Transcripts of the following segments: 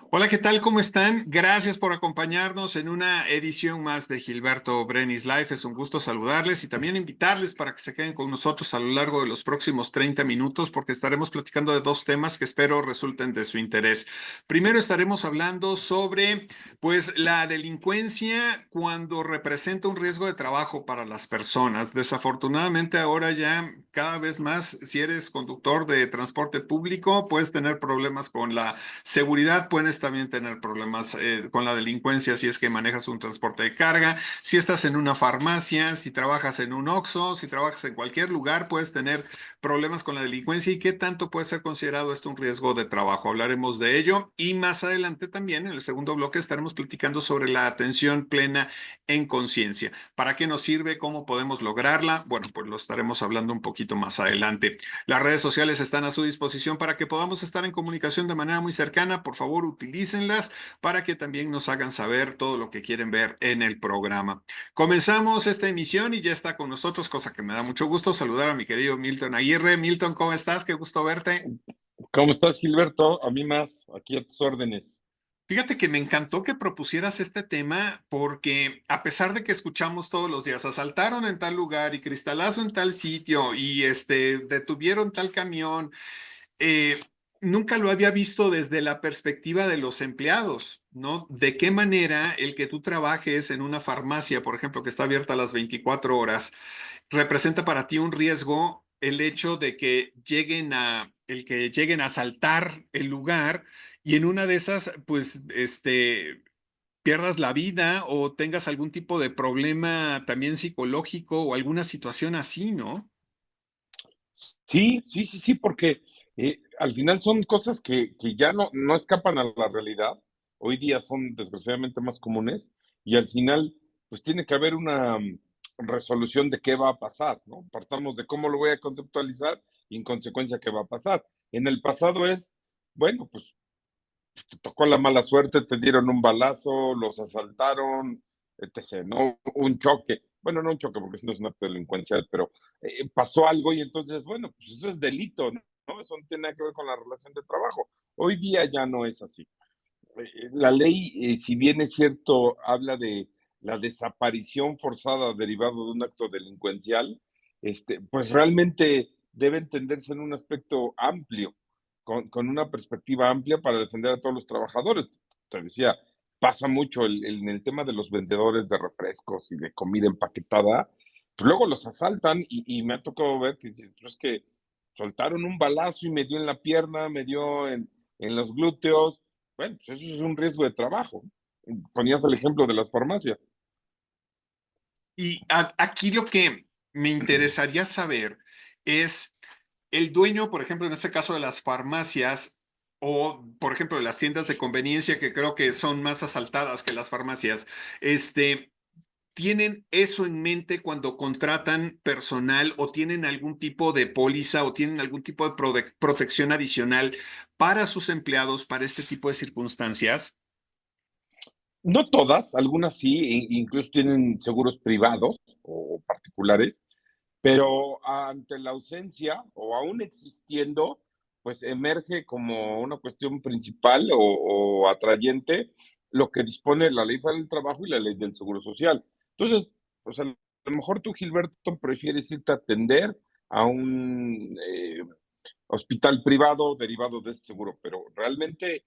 Hola, ¿qué tal? ¿Cómo están? Gracias por acompañarnos en una edición más de Gilberto Brenis Life. Es un gusto saludarles y también invitarles para que se queden con nosotros a lo largo de los próximos 30 minutos porque estaremos platicando de dos temas que espero resulten de su interés. Primero estaremos hablando sobre, pues, la delincuencia cuando representa un riesgo de trabajo para las personas. Desafortunadamente ahora ya cada vez más, si eres conductor de transporte público, puedes tener problemas con la seguridad, puedes también tener problemas con la delincuencia si es que manejas un transporte de carga, si estás en una farmacia, si trabajas en un Oxxo, si trabajas en cualquier lugar, puedes tener problemas con la delincuencia y qué tanto puede ser considerado esto un riesgo de trabajo. Hablaremos de ello y más adelante también en el segundo bloque estaremos platicando sobre la atención plena en conciencia. ¿Para qué nos sirve? ¿Cómo podemos lograrla? Bueno, pues lo estaremos hablando un poquito más adelante. Las redes sociales están a su disposición para que podamos estar en comunicación de manera muy cercana. Por favor, utilícenlas para que también nos hagan saber todo lo que quieren ver en el programa. Comenzamos esta emisión y ya está con nosotros, cosa que me da mucho gusto saludar a mi querido Milton Aguirre. Milton, ¿cómo estás? Qué gusto verte. ¿Cómo estás, Gilberto? A mí más, aquí a tus órdenes. Fíjate que me encantó que propusieras este tema porque a pesar de que escuchamos todos los días, asaltaron en tal lugar y cristalazo en tal sitio y detuvieron tal camión, eh, nunca lo había visto desde la perspectiva de los empleados, ¿no? De qué manera el que tú trabajes en una farmacia, por ejemplo, que está abierta a las 24 horas, representa para ti un riesgo el hecho de que lleguen a asaltar el lugar y en una de esas, pues, pierdas la vida o tengas algún tipo de problema también psicológico o alguna situación así, ¿no? Sí, sí, sí, sí, porque al final son cosas que ya no escapan a la realidad. Hoy día son desgraciadamente más comunes y al final, pues tiene que haber una resolución de qué va a pasar, ¿no? Partamos de cómo lo voy a conceptualizar y en consecuencia qué va a pasar. En el pasado es, bueno, pues te tocó la mala suerte, te dieron un balazo, los asaltaron, etc., ¿no? Un choque. Bueno, no un choque porque eso no es un acto delincuencial, pero pasó algo y entonces, bueno, pues eso es delito, ¿no? Eso no tiene nada que ver con la relación de trabajo. Hoy día ya no es así. La ley, si bien es cierto, habla de la desaparición forzada derivado de un acto delincuencial, pues realmente debe entenderse en un aspecto amplio, con una perspectiva amplia para defender a todos los trabajadores. Te decía, pasa mucho en el tema de los vendedores de refrescos y de comida empaquetada, pues luego los asaltan y me ha tocado ver que dicen, pues es que soltaron un balazo y me dio en la pierna, me dio en los glúteos. Bueno, pues eso es un riesgo de trabajo. Ponías el ejemplo de las farmacias. Y aquí lo que me interesaría saber es el dueño, por ejemplo, en este caso de las farmacias o, por ejemplo, de las tiendas de conveniencia, que creo que son más asaltadas que las farmacias, este, ¿tienen eso en mente cuando contratan personal o tienen algún tipo de póliza o tienen algún tipo de protección adicional para sus empleados para este tipo de circunstancias? No todas, algunas sí, incluso tienen seguros privados o particulares, pero ante la ausencia o aún existiendo, pues emerge como una cuestión principal o atrayente lo que dispone la Ley Federal del Trabajo y la Ley del Seguro Social. Entonces, pues a lo mejor tú, Gilberto, prefieres irte a atender a un hospital privado derivado de ese seguro, pero realmente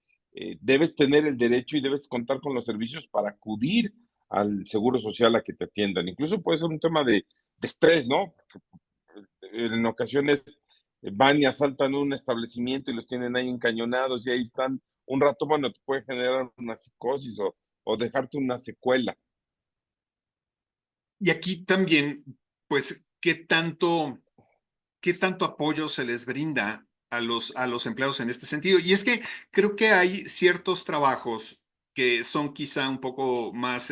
debes tener el derecho y debes contar con los servicios para acudir al seguro social a que te atiendan. Incluso puede ser un tema de estrés, ¿no? Porque en ocasiones van y asaltan un establecimiento y los tienen ahí encañonados y ahí están un rato, bueno, te puede generar una psicosis o dejarte una secuela. Y aquí también, pues, ¿qué tanto apoyo se les brinda a los empleados en este sentido? Y es que creo que hay ciertos trabajos que son quizá un poco más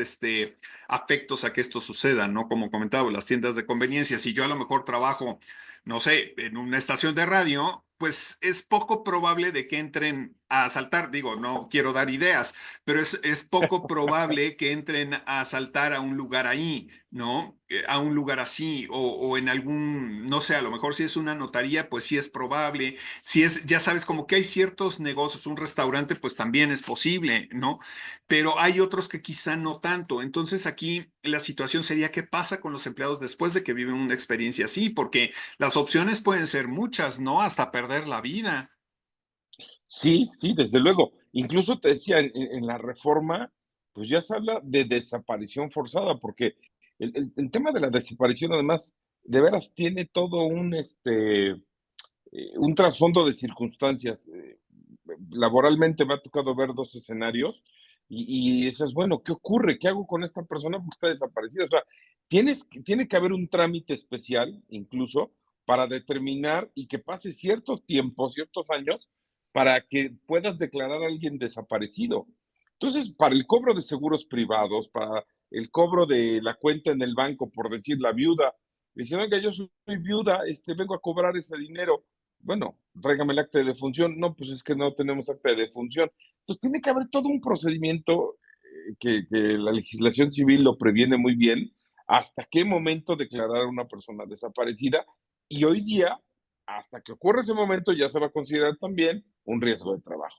afectos a que esto suceda, ¿no? Como comentaba, las tiendas de conveniencia. Si yo a lo mejor trabajo, no sé, en una estación de radio, pues es poco probable de que entren a asaltar, digo, no quiero dar ideas, pero es poco probable que entren a asaltar a un lugar ahí, ¿no? A un lugar así, o en algún, no sé, a lo mejor si es una notaría, pues sí es probable. Si es, ya sabes, como que hay ciertos negocios, un restaurante, pues también es posible, ¿no? Pero hay otros que quizá no tanto. Entonces aquí la situación sería qué pasa con los empleados después de que viven una experiencia así, porque las opciones pueden ser muchas, ¿no? Hasta perder la vida. Sí, sí, desde luego. Incluso te decía, en la reforma, pues ya se habla de desaparición forzada, porque el tema de la desaparición, además, de veras tiene todo un trasfondo de circunstancias. Laboralmente me ha tocado ver dos escenarios y dices, bueno, ¿qué ocurre? ¿Qué hago con esta persona porque está desaparecida? O sea, tiene que haber un trámite especial, incluso, para determinar y que pase cierto tiempo, ciertos años, para que puedas declarar a alguien desaparecido. Entonces, para el cobro de seguros privados, para el cobro de la cuenta en el banco, por decir la viuda, diciendo que yo soy viuda, vengo a cobrar ese dinero. Bueno, tráigame el acta de defunción. No, pues es que no tenemos acta de defunción. Entonces tiene que haber todo un procedimiento que la legislación civil lo previene muy bien, hasta qué momento declarar a una persona desaparecida. Y hoy día, hasta que ocurre ese momento, ya se va a considerar también un riesgo de trabajo.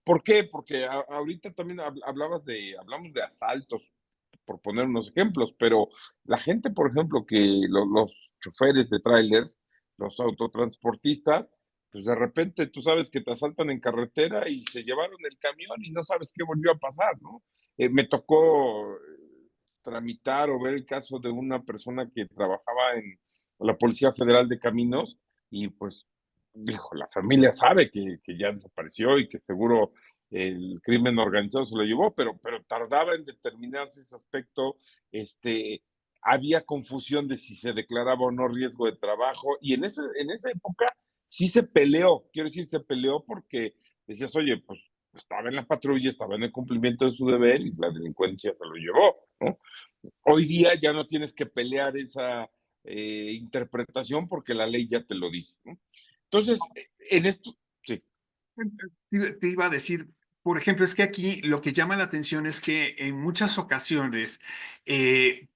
¿Por qué? Porque ahorita también hablamos de asaltos, por poner unos ejemplos, pero la gente, por ejemplo, los choferes de trailers, los autotransportistas, pues de repente tú sabes que te asaltan en carretera y se llevaron el camión y no sabes qué volvió a pasar, ¿no? Me tocó tramitar o ver el caso de una persona que trabajaba en la Policía Federal de Caminos y pues, dijo, la familia sabe que ya desapareció y que seguro el crimen organizado se lo llevó, pero tardaba en determinarse ese aspecto, había confusión de si se declaraba o no riesgo de trabajo, y en esa época sí se peleó, quiero decir, se peleó porque decías, oye, pues estaba en la patrulla, estaba en el cumplimiento de su deber y la delincuencia se lo llevó, ¿no? Hoy día ya no tienes que pelear esa interpretación porque la ley ya te lo dice, ¿no? Entonces, en esto, sí. Te iba a decir, por ejemplo, es que aquí lo que llama la atención es que en muchas ocasiones,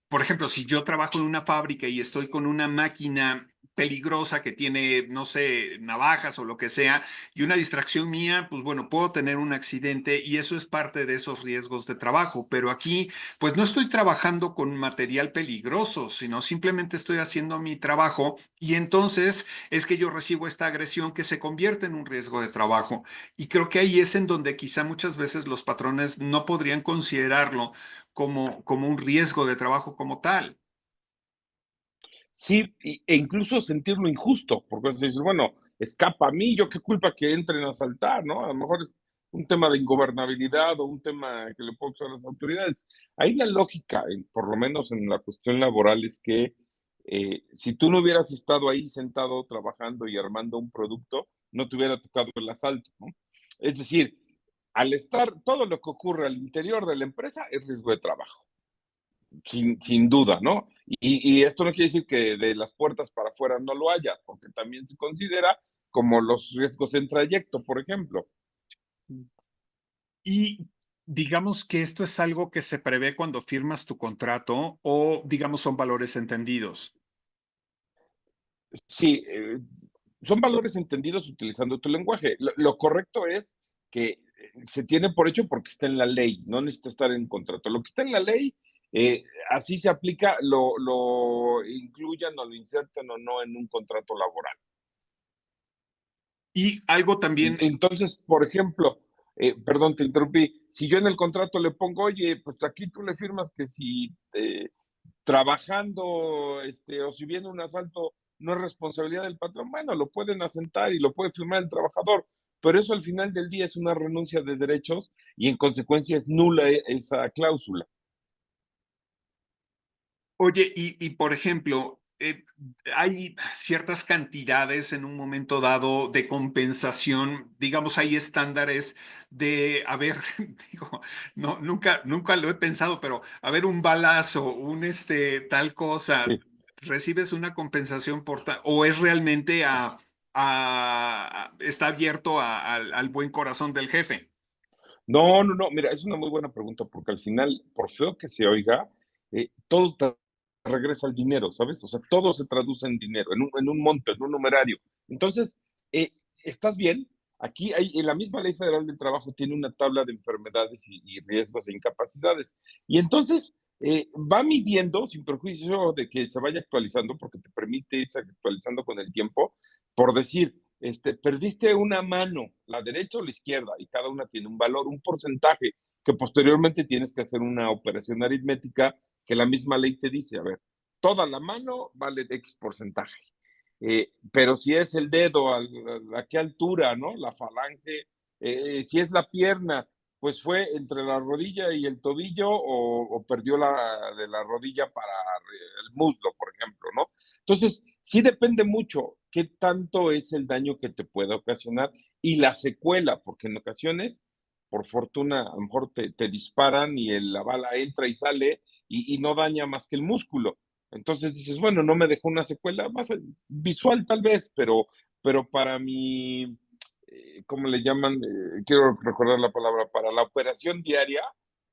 por ejemplo, si yo trabajo en una fábrica y estoy con una máquina peligrosa que tiene, no sé, navajas o lo que sea, y una distracción mía, pues bueno, puedo tener un accidente y eso es parte de esos riesgos de trabajo. Pero aquí, pues no estoy trabajando con material peligroso, sino simplemente estoy haciendo mi trabajo y entonces es que yo recibo esta agresión que se convierte en un riesgo de trabajo. Y creo que ahí es en donde quizá muchas veces los patrones no podrían considerarlo como un riesgo de trabajo como tal. Sí, e incluso sentirlo injusto, porque dices, bueno, escapa a mí, yo qué culpa que entren a asaltar, ¿no? A lo mejor es un tema de ingobernabilidad o un tema que le puedo usar a las autoridades. Ahí la lógica, por lo menos en la cuestión laboral, es que si tú no hubieras estado ahí sentado trabajando y armando un producto, no te hubiera tocado el asalto, ¿no? Es decir, al estar todo lo que ocurre al interior de la empresa es riesgo de trabajo sin duda, ¿no? Y esto no quiere decir que de las puertas para afuera no lo haya, porque también se considera como los riesgos en trayecto, por ejemplo. Y digamos que esto es algo que se prevé cuando firmas tu contrato o digamos son valores entendidos. Sí, son valores entendidos utilizando tu lenguaje. Lo correcto es que se tiene por hecho porque está en la ley, no necesita estar en contrato. Lo que está en la ley, así se aplica, lo incluyan o lo inserten o no en un contrato laboral. Y algo también. Entonces, por ejemplo, perdón, te interrumpí. Si yo en el contrato le pongo, oye, pues aquí tú le firmas que si trabajando, o si viene un asalto, no es responsabilidad del patrón, bueno, lo pueden asentar y lo puede firmar el trabajador, pero eso al final del día es una renuncia de derechos y en consecuencia es nula esa cláusula. Oye, por ejemplo, hay ciertas cantidades en un momento dado de compensación, digamos, hay estándares de, a ver, digo, no, nunca lo he pensado, pero a ver, un balazo, tal cosa, Sí. recibes una compensación o es realmente está abierto al buen corazón del jefe. No, no, no, mira, es una muy buena pregunta porque al final, por feo que se oiga, todo te regresa al dinero, ¿sabes? O sea, todo se traduce en dinero, en un monto, en un numerario. Entonces, ¿estás bien? Aquí hay, en la misma Ley Federal del Trabajo tiene una tabla de enfermedades y riesgos e incapacidades. Y entonces va midiendo, sin perjuicio de que se vaya actualizando, porque te permite irse actualizando con el tiempo, por decir, perdiste una mano, la derecha o la izquierda, y cada una tiene un valor, un porcentaje, que posteriormente tienes que hacer una operación aritmética que la misma ley te dice, a ver, toda la mano vale de X porcentaje. Pero si es el dedo, a qué altura, ¿no? La falange, si es la pierna, pues fue entre la rodilla y el tobillo o perdió de la rodilla para el muslo, por ejemplo, ¿no? Entonces, sí depende mucho qué tanto es el daño que te pueda ocasionar y la secuela, porque en ocasiones, por fortuna, a lo mejor te disparan y la bala entra y sale y no daña más que el músculo. Entonces dices, bueno, no me dejó una secuela más visual tal vez, pero para mi, ¿cómo le llaman? Quiero recordar la palabra, para la operación diaria,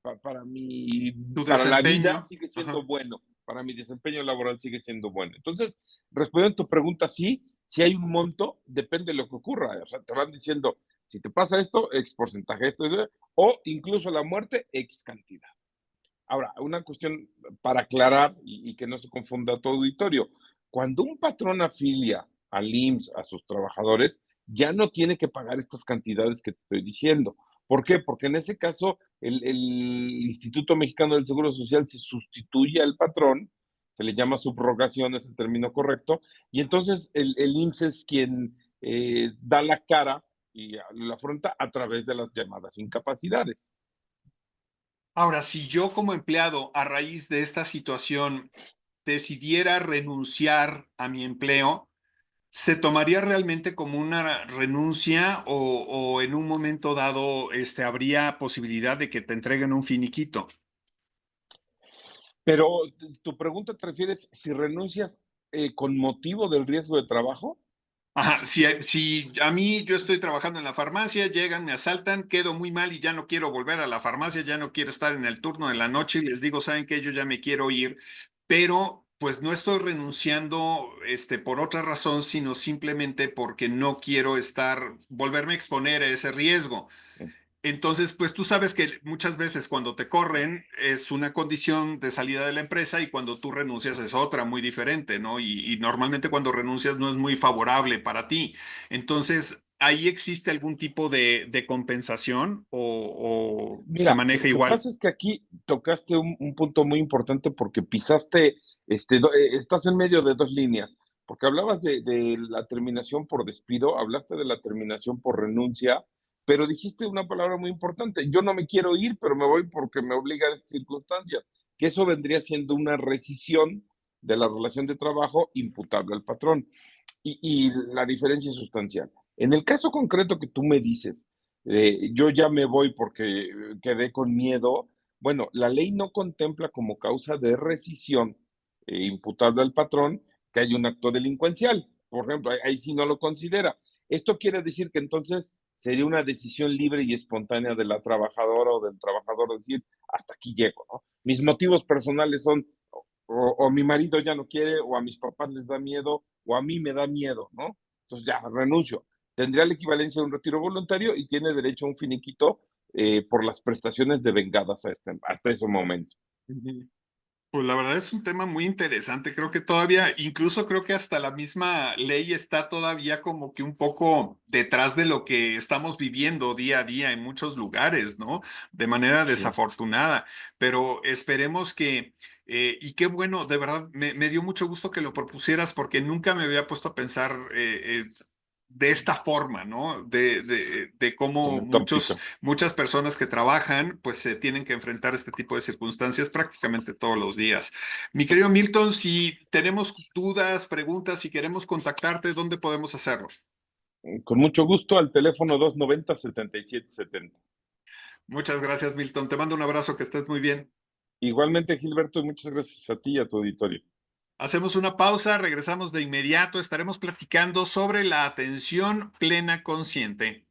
Tu para la vida desempeño. sigue siendo Ajá. bueno, para mi desempeño laboral sigue siendo bueno. Entonces, respondiendo a tu pregunta, sí, si hay un monto, depende de lo que ocurra. O sea, te van diciendo, si te pasa esto, X porcentaje, o incluso la muerte, X cantidad. Ahora, una cuestión para aclarar y que no se confunda todo auditorio. Cuando un patrón afilia al IMSS a sus trabajadores, ya no tiene que pagar estas cantidades que te estoy diciendo. ¿Por qué? Porque en ese caso el Instituto Mexicano del Seguro Social se sustituye al patrón, se le llama subrogación, es el término correcto, y entonces el IMSS es quien da la cara y la afronta a través de las llamadas incapacidades. Ahora, si yo como empleado, a raíz de esta situación, decidiera renunciar a mi empleo, ¿se tomaría realmente como una renuncia o en un momento dado habría posibilidad de que te entreguen un finiquito? Pero tu pregunta te refieres si renuncias con motivo del riesgo de trabajo. Ajá, si a mí yo estoy trabajando en la farmacia, llegan, me asaltan, quedo muy mal y ya no quiero volver a la farmacia, ya no quiero estar en el turno de la noche y les digo, ¿saben qué? Yo ya me quiero ir, pero pues no estoy renunciando por otra razón, sino simplemente porque no quiero volverme a exponer a ese riesgo. Entonces, pues tú sabes que muchas veces cuando te corren es una condición de salida de la empresa y cuando tú renuncias es otra muy diferente, ¿no? Y normalmente cuando renuncias no es muy favorable para ti. Entonces, ¿ahí existe algún tipo de compensación o se Mira, maneja lo que igual? pasa es que aquí tocaste un punto muy importante porque pisaste, estás en medio de dos líneas, porque hablabas de la terminación por despido, hablaste de la terminación por renuncia, pero dijiste una palabra muy importante, yo no me quiero ir, pero me voy porque me obliga a esta circunstancia, que eso vendría siendo una rescisión de la relación de trabajo imputable al patrón. Y la diferencia es sustancial. En el caso concreto que tú me dices, yo ya me voy porque quedé con miedo. Bueno, la ley no contempla como causa de rescisión imputable al patrón que hay un acto delincuencial. Por ejemplo, ahí sí no lo considera. Esto quiere decir que entonces sería una decisión libre y espontánea de la trabajadora o del trabajador decir, hasta aquí llego, ¿no? Mis motivos personales son o mi marido ya no quiere, o a mis papás les da miedo, o a mí me da miedo, ¿no? Entonces ya renuncio. Tendría la equivalencia de un retiro voluntario y tiene derecho a un finiquito por las prestaciones devengadas hasta ese momento. Ujú. Pues la verdad es un tema muy interesante. Creo que todavía, incluso creo que hasta la misma ley está todavía como que un poco detrás de lo que estamos viviendo día a día en muchos lugares, ¿no? De manera Sí. desafortunada. Pero esperemos y qué bueno, de verdad, me dio mucho gusto que lo propusieras porque nunca me había puesto a pensar de esta forma, ¿no? De En cómo esta óptica. muchas personas que trabajan, pues se tienen que enfrentar este tipo de circunstancias prácticamente todos los días. Mi querido Milton, si tenemos dudas, preguntas, si queremos contactarte, ¿dónde podemos hacerlo? Con mucho gusto al teléfono 290-7770. Muchas gracias, Milton. Te mando un abrazo, que estés muy bien. Igualmente, Gilberto, muchas gracias a ti y a tu auditorio. Hacemos una pausa, regresamos de inmediato, estaremos platicando sobre la atención plena consciente.